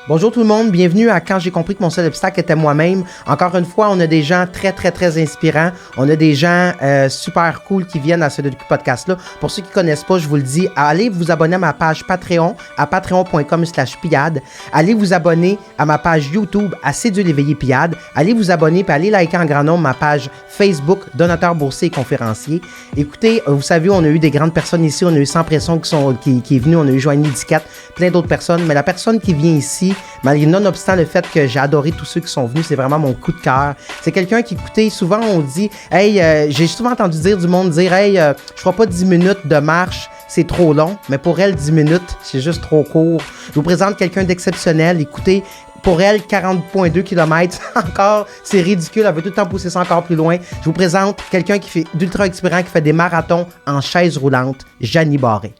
Bonjour tout le monde, bienvenue à Quand j'ai compris que mon seul obstacle était moi-même. Encore une fois, on a des gens très inspirants. On a des gens super cool qui viennent à ce podcast-là. Pour ceux qui ne connaissent pas, je vous le dis, allez vous abonner à ma page Patreon, à patreon.com/Pillade. Allez vous abonner à ma page YouTube, à C'est Dieu l'éveillé Pillade. Allez vous abonner et allez liker en grand nombre ma page Facebook, donateur boursier et conférencier. Écoutez, vous savez, on a eu des grandes personnes ici. On a eu Sans Pression qui est venu. On a eu Joanie Dicat, plein d'autres personnes. Mais la personne qui vient ici, malgré nonobstant le fait que j'ai adoré tous ceux qui sont venus, c'est vraiment mon coup de cœur. C'est quelqu'un qui, écoutez, souvent on dit, hey, j'ai souvent entendu du monde dire, hey, je ferai pas 10 minutes de marche, c'est trop long. Mais pour elle, 10 minutes, c'est juste trop court. Je vous présente quelqu'un d'exceptionnel. Écoutez, pour elle, 40,2 km, encore, c'est ridicule. Elle veut tout le temps pousser ça encore plus loin. Je vous présente quelqu'un qui fait d'ultra expirant, qui fait des marathons en chaise roulante, Janie Barré.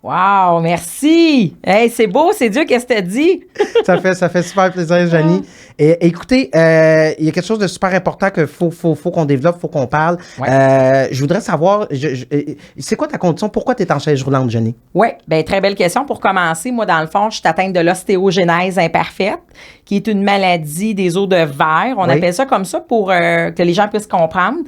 Wow, merci! Hey, c'est beau, c'est Dieu, qu'est-ce que t'as dit? ça fait super plaisir, Janie. Et écoutez, il y a quelque chose de super important qu'il faut qu'on développe, faut qu'on parle. Ouais. Je voudrais savoir, c'est quoi ta condition? Pourquoi tu es en chaise roulante, Janie? Oui, bien, très belle question. Pour commencer, moi, dans le fond, je suis atteinte de l'ostéogenèse imparfaite, qui est une maladie des os de verre. On appelle ça comme ça pour que les gens puissent comprendre.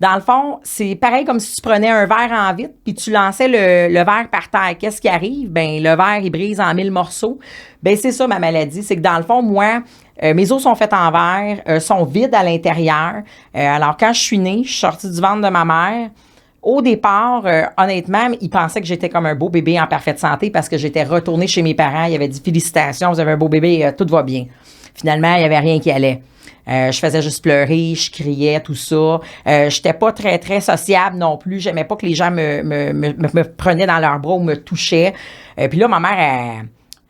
Dans le fond, c'est pareil comme si tu prenais un verre en vitre puis tu lançais le verre par terre. Qu'est-ce qui arrive? Ben le verre, il brise en 1000 morceaux. Ben c'est ça ma maladie. C'est que dans le fond, moi, mes os sont faits en verre, sont vides à l'intérieur. Alors, quand je suis née, je suis sortie du ventre de ma mère. Au départ, honnêtement, ils pensaient que j'étais comme un beau bébé en parfaite santé parce que j'étais retournée chez mes parents. Ils avaient dit « Félicitations, vous avez un beau bébé, tout va bien ». Finalement, il n'y avait rien qui allait. Je faisais juste pleurer, je criais, tout ça. J'étais pas très sociable non plus. J'aimais pas que les gens me prenaient dans leurs bras ou me touchaient. Puis là, ma mère,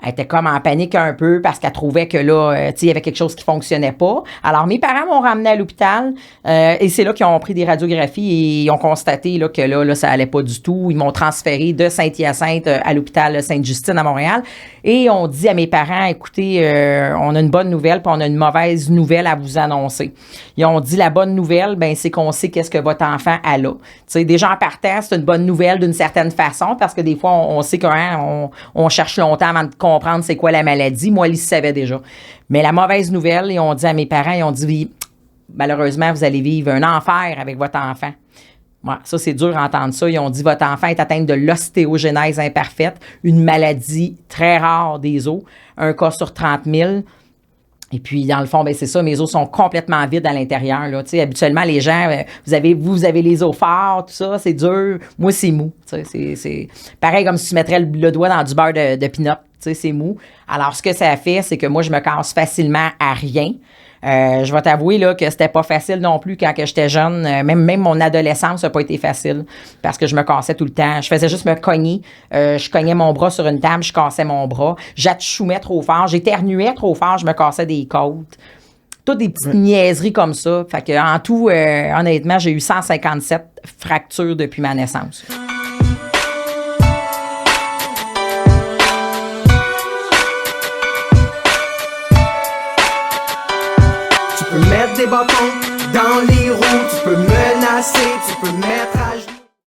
elle était comme en panique un peu parce qu'elle trouvait que là, tu sais, il y avait quelque chose qui fonctionnait pas. Alors, mes parents m'ont ramené à l'hôpital et c'est là qu'ils ont pris des radiographies et ils ont constaté là, que là, ça allait pas du tout. Ils m'ont transféré de Saint-Hyacinthe à l'hôpital Sainte-Justine à Montréal et on dit à mes parents, écoutez, on a une bonne nouvelle puis on a une mauvaise nouvelle à vous annoncer. Ils ont dit la bonne nouvelle, ben c'est qu'on sait qu'est-ce que votre enfant a là. Tu sais, déjà en partant, c'est une bonne nouvelle d'une certaine façon parce que des fois, on sait qu'on cherche longtemps avant de comprendre c'est quoi la maladie. Moi, ils savaient déjà. Mais la mauvaise nouvelle, ils ont dit à mes parents, ils ont dit, oui, malheureusement, vous allez vivre un enfer avec votre enfant. Ouais, ça, c'est dur d'entendre ça. Ils ont dit, votre enfant est atteint de l'ostéogenèse imparfaite, une maladie très rare des os, un cas sur 30 000. Et puis, dans le fond, ben c'est ça, mes os sont complètement vides à l'intérieur. Là. Tu sais, habituellement, les gens, vous avez les os forts, tout ça, c'est dur. Moi, c'est mou. Tu sais, c'est pareil comme si tu mettrais le doigt dans du beurre de peanut. Tu sais, c'est mou. Alors, ce que ça fait, c'est que moi, je me casse facilement à rien. Je vais t'avouer là, que c'était pas facile non plus quand que j'étais jeune. Même mon adolescence n'a pas été facile parce que je me cassais tout le temps. Je faisais juste me cogner. Je cognais mon bras sur une table, je cassais mon bras. J'atchoumais trop fort. J'éternuais trop fort, je me cassais des côtes. Toutes des petites niaiseries comme ça. Fait que en tout, honnêtement, j'ai eu 157 fractures depuis ma naissance. Tu peux mettre des bâtons dans les roues, tu peux menacer, tu peux mettre